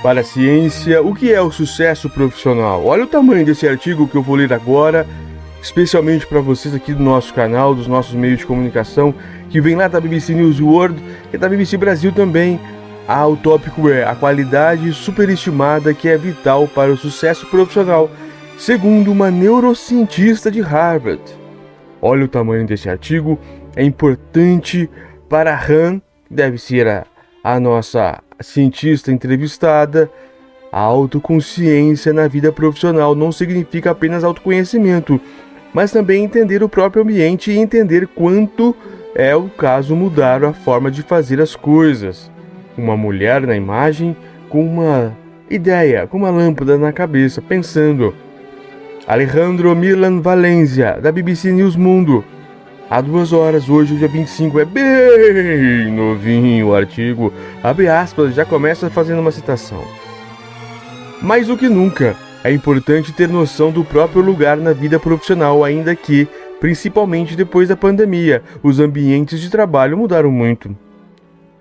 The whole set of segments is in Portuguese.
Para a ciência, o que é o sucesso profissional? Olha o tamanho desse artigo que eu vou ler agora, especialmente para vocês aqui do nosso canal, dos nossos meios de comunicação, que vem lá da BBC News World e da BBC Brasil também. O tópico é a qualidade superestimada que é vital para o sucesso profissional, segundo uma neurocientista de Harvard. Olha o tamanho desse artigo, é importante para Han, deve ser a nossa cientista entrevistada. A autoconsciência na vida profissional não significa apenas autoconhecimento, mas também entender o próprio ambiente e entender quanto é o caso mudar a forma de fazer as coisas. Uma mulher na imagem com uma ideia, com uma lâmpada na cabeça, pensando. Alejandro Milan Valencia, da BBC News Mundo. Há 2 horas, hoje, dia 25, é bem novinho o artigo. Abre aspas, já começa fazendo uma citação. Mais do que nunca, é importante ter noção do próprio lugar na vida profissional, ainda que, principalmente depois da pandemia, os ambientes de trabalho mudaram muito.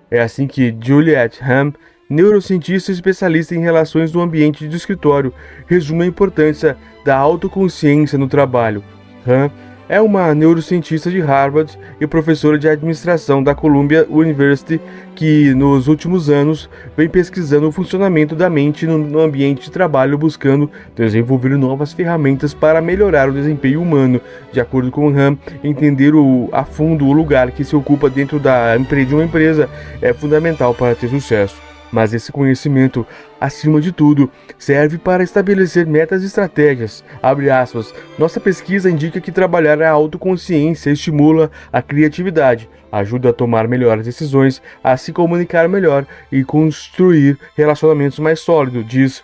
É assim que Juliette Ham, neurocientista especialista em relações do ambiente do escritório, resume a importância da autoconsciência no trabalho. Han é uma neurocientista de Harvard e professora de administração da Columbia University que, nos últimos anos, vem pesquisando o funcionamento da mente no ambiente de trabalho, buscando desenvolver novas ferramentas para melhorar o desempenho humano. De acordo com Han, entender a fundo o lugar que se ocupa dentro de uma empresa é fundamental para ter sucesso. Mas esse conhecimento, acima de tudo, serve para estabelecer metas e estratégias. Abre aspas, nossa pesquisa indica que trabalhar a autoconsciência estimula a criatividade, ajuda a tomar melhores decisões, a se comunicar melhor e construir relacionamentos mais sólidos, diz.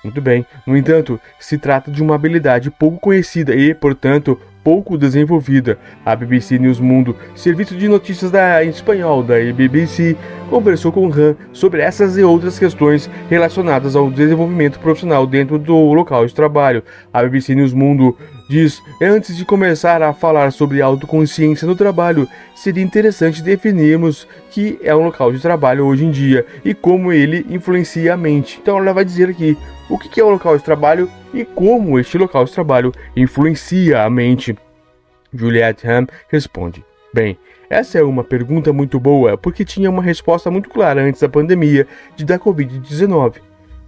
Muito bem, no entanto, se trata de uma habilidade pouco conhecida e, portanto, pouco desenvolvida. A BBC News Mundo, serviço de notícias em espanhol da BBC, conversou com Han sobre essas e outras questões relacionadas ao desenvolvimento profissional dentro do local de trabalho. A BBC News Mundo diz, antes de começar a falar sobre autoconsciência no trabalho, seria interessante definirmos que é um local de trabalho hoje em dia e como ele influencia a mente. Então ela vai dizer aqui o que é um local de trabalho e como este local de trabalho influencia a mente. Juliette Ham responde, bem, essa é uma pergunta muito boa porque tinha uma resposta muito clara antes da pandemia da Covid-19,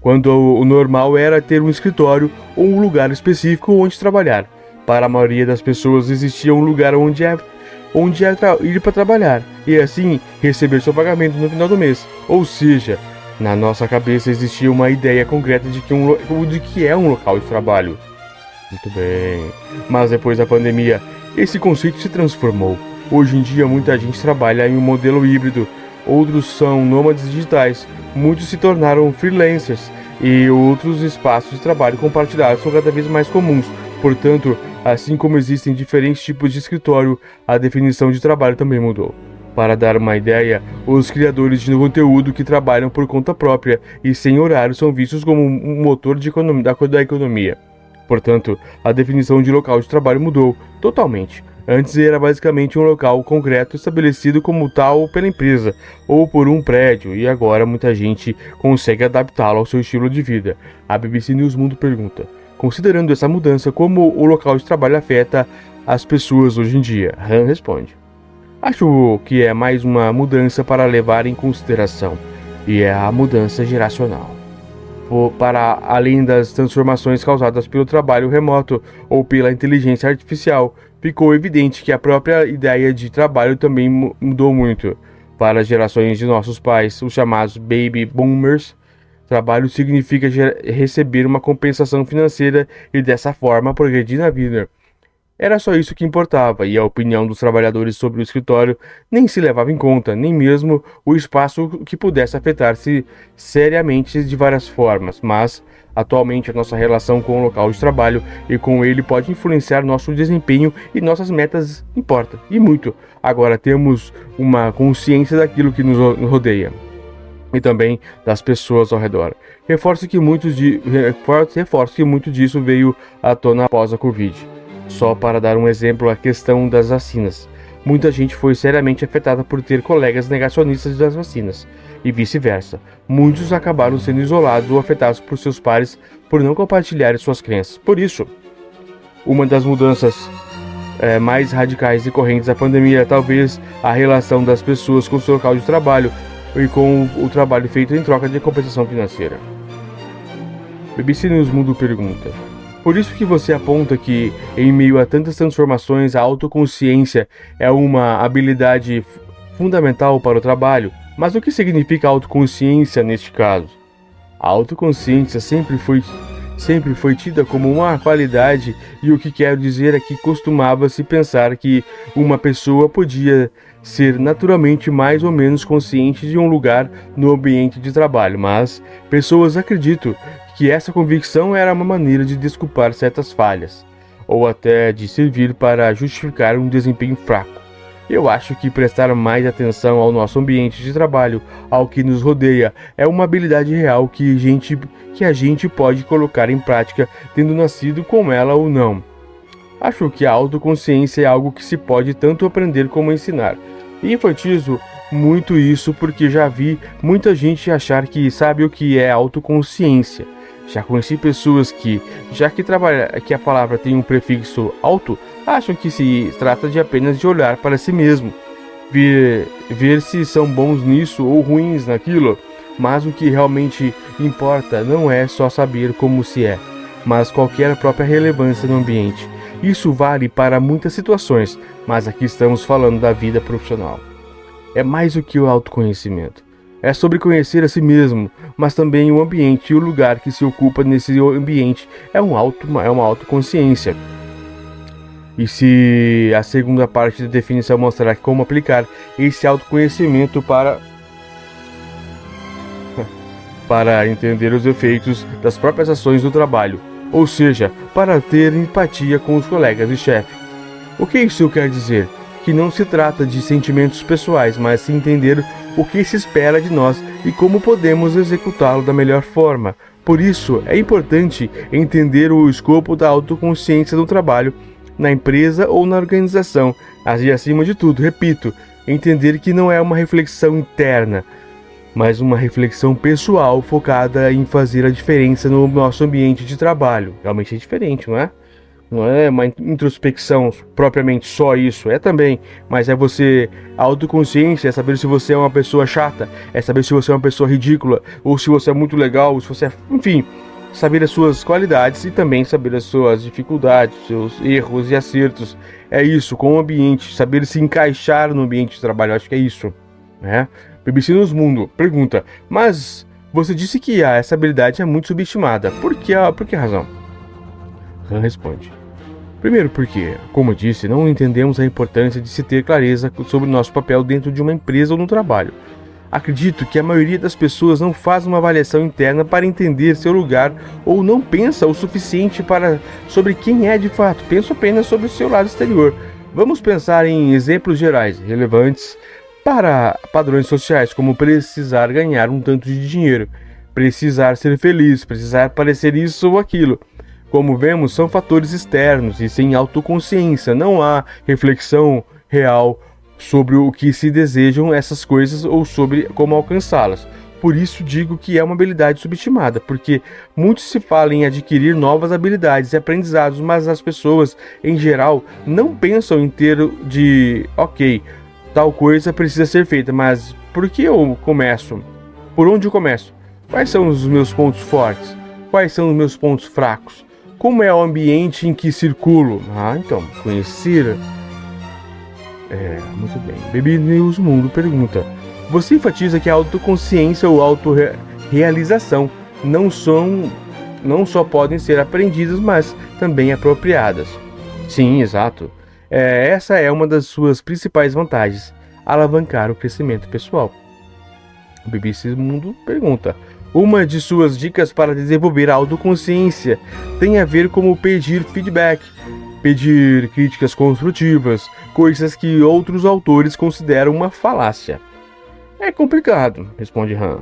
quando o normal era ter um escritório ou um lugar específico onde trabalhar. Para a maioria das pessoas existia um lugar onde ir para trabalhar e assim receber seu pagamento no final do mês. Ou seja, na nossa cabeça existia uma ideia concreta de que é um local de trabalho. Muito bem. Mas depois da pandemia, esse conceito se transformou. Hoje em dia muita gente trabalha em um modelo híbrido, outros são nômades digitais, muitos se tornaram freelancers e outros espaços de trabalho compartilhados são cada vez mais comuns. Portanto, assim como existem diferentes tipos de escritório, a definição de trabalho também mudou. Para dar uma ideia, os criadores de conteúdo que trabalham por conta própria e sem horário são vistos como um motor da economia. Portanto, a definição de local de trabalho mudou totalmente. Antes era basicamente um local concreto estabelecido como tal pela empresa ou por um prédio, e agora muita gente consegue adaptá-lo ao seu estilo de vida. A BBC News Mundo pergunta, considerando essa mudança, como o local de trabalho afeta as pessoas hoje em dia? Han responde, acho que é mais uma mudança para levar em consideração, e é a mudança geracional. Para além das transformações causadas pelo trabalho remoto ou pela inteligência artificial, ficou evidente que a própria ideia de trabalho também mudou muito. Para as gerações de nossos pais, os chamados Baby Boomers, trabalho significa receber uma compensação financeira e dessa forma progredir na vida. Era só isso que importava, e a opinião dos trabalhadores sobre o escritório nem se levava em conta, nem mesmo o espaço que pudesse afetar-se seriamente de várias formas. Mas, atualmente, a nossa relação com o local de trabalho e com ele pode influenciar nosso desempenho e nossas metas, importa, e muito. Agora temos uma consciência daquilo que nos rodeia e também das pessoas ao redor. Reforço que muito disso veio à tona após a Covid. Só para dar um exemplo, a questão das vacinas. muita gente foi seriamente afetada por ter colegas negacionistas das vacinas, e vice-versa. Muitos acabaram sendo isolados ou afetados por seus pares por não compartilharem suas crenças. Por isso, uma das mudanças mais radicais decorrentes da pandemia é talvez a relação das pessoas com seu local de trabalho e com o trabalho feito em troca de compensação financeira. BBC News Mundo pergunta: por isso que você aponta que, em meio a tantas transformações, a autoconsciência é uma habilidade fundamental para o trabalho. Mas o que significa autoconsciência neste caso? A autoconsciência sempre foi tida como uma qualidade, e o que quero dizer é que costumava-se pensar que uma pessoa podia ser naturalmente mais ou menos consciente de um lugar no ambiente de trabalho, mas pessoas acreditam que essa convicção era uma maneira de desculpar certas falhas, ou até de servir para justificar um desempenho fraco. Eu acho que prestar mais atenção ao nosso ambiente de trabalho, ao que nos rodeia, é uma habilidade real que a gente pode colocar em prática tendo nascido com ela ou não. Acho que a autoconsciência é algo que se pode tanto aprender como ensinar. E enfatizo muito isso porque já vi muita gente achar que sabe o que é autoconsciência. Já conheci pessoas que, que a palavra tem um prefixo auto, acham que se trata de apenas de olhar para si mesmo, ver se são bons nisso ou ruins naquilo, mas o que realmente importa não é só saber como se é, mas qualquer própria relevância no ambiente. Isso vale para muitas situações, mas aqui estamos falando da vida profissional. É mais do que o autoconhecimento. É sobre conhecer a si mesmo, mas também o ambiente e o lugar que se ocupa nesse ambiente é uma autoconsciência. E se a segunda parte da definição mostrar como aplicar esse autoconhecimento para entender os efeitos das próprias ações do trabalho, ou seja, para ter empatia com os colegas e chefe. O que isso quer dizer? Que não se trata de sentimentos pessoais, mas sim entender o que se espera de nós e como podemos executá-lo da melhor forma. Por isso, é importante entender o escopo da autoconsciência no trabalho, na empresa ou na organização, e acima de tudo, repito, entender que não é uma reflexão interna, mas uma reflexão pessoal focada em fazer a diferença no nosso ambiente de trabalho. Realmente é diferente, não é? Não é uma introspecção propriamente só isso, é também, mas é você, a autoconsciência é saber se você é uma pessoa chata, é saber se você é uma pessoa ridícula, ou se você é muito legal, ou se você é, enfim, saber as suas qualidades e também saber as suas dificuldades, seus erros e acertos. É isso, com o ambiente, saber se encaixar no ambiente de trabalho, acho que é isso, né? BBC News Mundo pergunta: mas você disse que essa habilidade é muito subestimada, por que razão? Han responde: primeiro porque, como eu disse, não entendemos a importância de se ter clareza sobre o nosso papel dentro de uma empresa ou no trabalho. Acredito que a maioria das pessoas não faz uma avaliação interna para entender seu lugar ou não pensa o suficiente sobre quem é de fato, pensa apenas sobre o seu lado exterior. Vamos pensar em exemplos gerais, relevantes para padrões sociais, como precisar ganhar um tanto de dinheiro, precisar ser feliz, precisar parecer isso ou aquilo. Como vemos, são fatores externos e sem autoconsciência não há reflexão real sobre o que se desejam essas coisas ou sobre como alcançá-las. Por isso digo que é uma habilidade subestimada, porque muito se fala em adquirir novas habilidades e aprendizados, mas as pessoas, em geral, não pensam em ter ok, tal coisa precisa ser feita, mas por que eu começo? Por onde eu começo? Quais são os meus pontos fortes? Quais são os meus pontos fracos? Como é o ambiente em que circulo? Então, conhecer... muito bem. BBC News Mundo pergunta: você enfatiza que a autoconsciência ou autorrealização não só podem ser aprendidas, mas também apropriadas. Sim, exato. Essa é uma das suas principais vantagens, alavancar o crescimento pessoal. O BBC Mundo pergunta: uma de suas dicas para desenvolver a autoconsciência tem a ver com pedir feedback, pedir críticas construtivas, coisas que outros autores consideram uma falácia. É complicado, responde Han.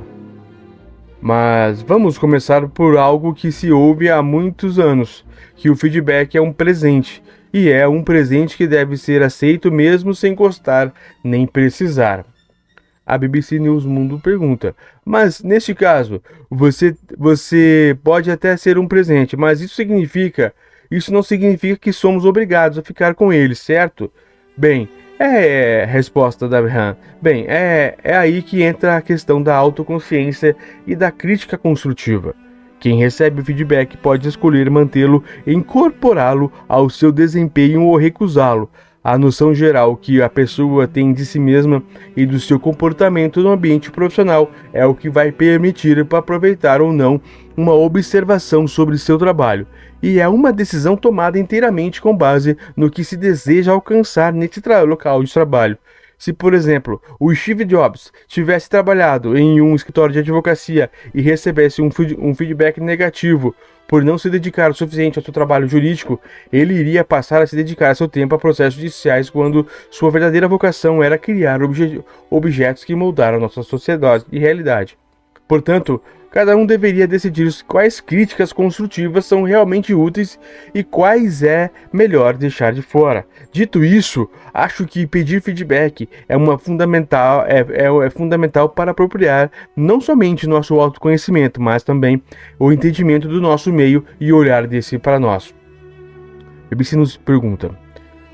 Mas vamos começar por algo que se ouve há muitos anos, que o feedback é um presente, e é um presente que deve ser aceito mesmo sem gostar nem precisar. A BBC News Mundo pergunta: mas neste caso, você pode até ser um presente, mas isso não significa que somos obrigados a ficar com ele, certo? Bem, resposta da Han. Bem, é aí que entra a questão da autoconsciência e da crítica construtiva. Quem recebe o feedback pode escolher mantê-lo e incorporá-lo ao seu desempenho ou recusá-lo. A noção geral que a pessoa tem de si mesma e do seu comportamento no ambiente profissional é o que vai permitir para aproveitar ou não uma observação sobre seu trabalho, e é uma decisão tomada inteiramente com base no que se deseja alcançar nesse local de trabalho. Se, por exemplo, o Steve Jobs tivesse trabalhado em um escritório de advocacia e recebesse um feedback negativo por não se dedicar o suficiente ao seu trabalho jurídico, ele iria passar a se dedicar seu tempo a processos judiciais quando sua verdadeira vocação era criar objetos que moldaram nossa sociedade e realidade. Portanto, cada um deveria decidir quais críticas construtivas são realmente úteis e quais é melhor deixar de fora. Dito isso, acho que pedir feedback é fundamental para apropriar não somente nosso autoconhecimento, mas também o entendimento do nosso meio e olhar desse para nós. BBC nos pergunta: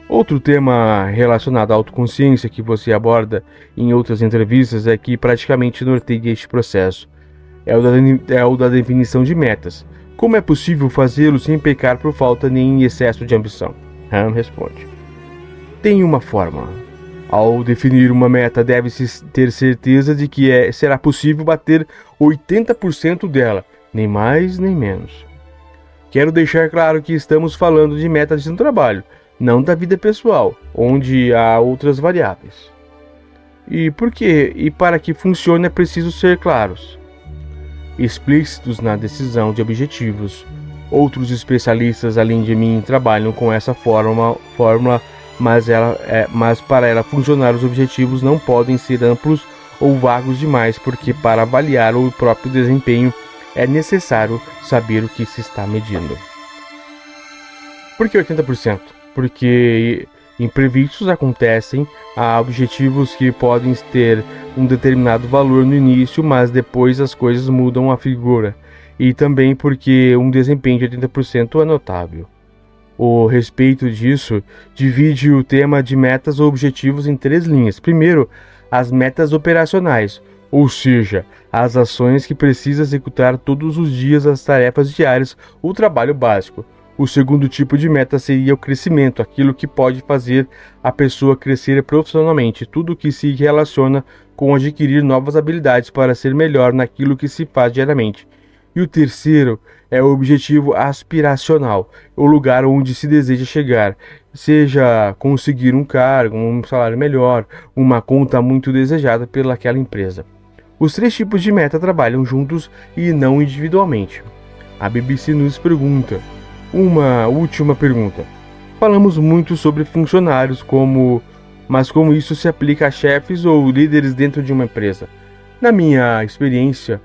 outro tema relacionado à autoconsciência que você aborda em outras entrevistas é que praticamente norteia este processo. É o da definição de metas. Como é possível fazê-lo sem pecar por falta nem excesso de ambição? Han responde: tem uma fórmula. Ao definir uma meta, deve-se ter certeza de que será possível bater 80% dela, nem mais nem menos. Quero deixar claro que estamos falando de metas no trabalho, não da vida pessoal, onde há outras variáveis. E por quê? E para que funcione é preciso ser claros, explícitos na decisão de objetivos. Outros especialistas além de mim trabalham com essa fórmula, mas para ela funcionar os objetivos não podem ser amplos ou vagos demais, porque para avaliar o próprio desempenho é necessário saber o que se está medindo. Por que 80%? Porque imprevistos acontecem, há objetivos que podem ter um determinado valor no início, mas depois as coisas mudam a figura. E também porque um desempenho de 80% é notável. O respeito disso divide o tema de metas ou objetivos em 3 linhas. Primeiro, as metas operacionais, ou seja, as ações que precisa executar todos os dias, as tarefas diárias, o trabalho básico. O segundo tipo de meta seria o crescimento, aquilo que pode fazer a pessoa crescer profissionalmente, tudo que se relaciona com adquirir novas habilidades para ser melhor naquilo que se faz diariamente. E o terceiro é o objetivo aspiracional, o lugar onde se deseja chegar, seja conseguir um cargo, um salário melhor, uma conta muito desejada pelaquela empresa. Os 3 tipos de meta trabalham juntos e não individualmente. A BBC nos pergunta: uma última pergunta. Falamos muito sobre funcionários, mas como isso se aplica a chefes ou líderes dentro de uma empresa? Na minha experiência,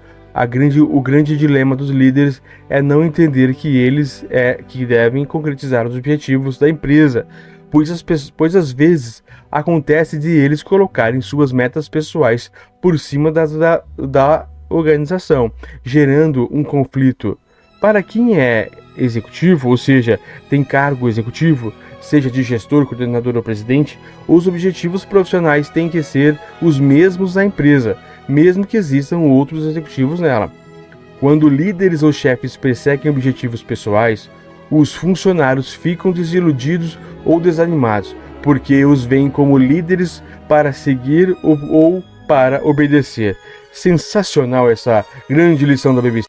o grande dilema dos líderes é não entender que eles que devem concretizar os objetivos da empresa, pois às vezes acontece de eles colocarem suas metas pessoais por cima da organização, gerando um conflito. Para quem é executivo, ou seja, tem cargo executivo, seja de gestor, coordenador ou presidente, os objetivos profissionais têm que ser os mesmos da empresa, mesmo que existam outros executivos nela. Quando líderes ou chefes perseguem objetivos pessoais, os funcionários ficam desiludidos ou desanimados, porque os veem como líderes para seguir ou para obedecer. Sensacional essa grande lição da BBC.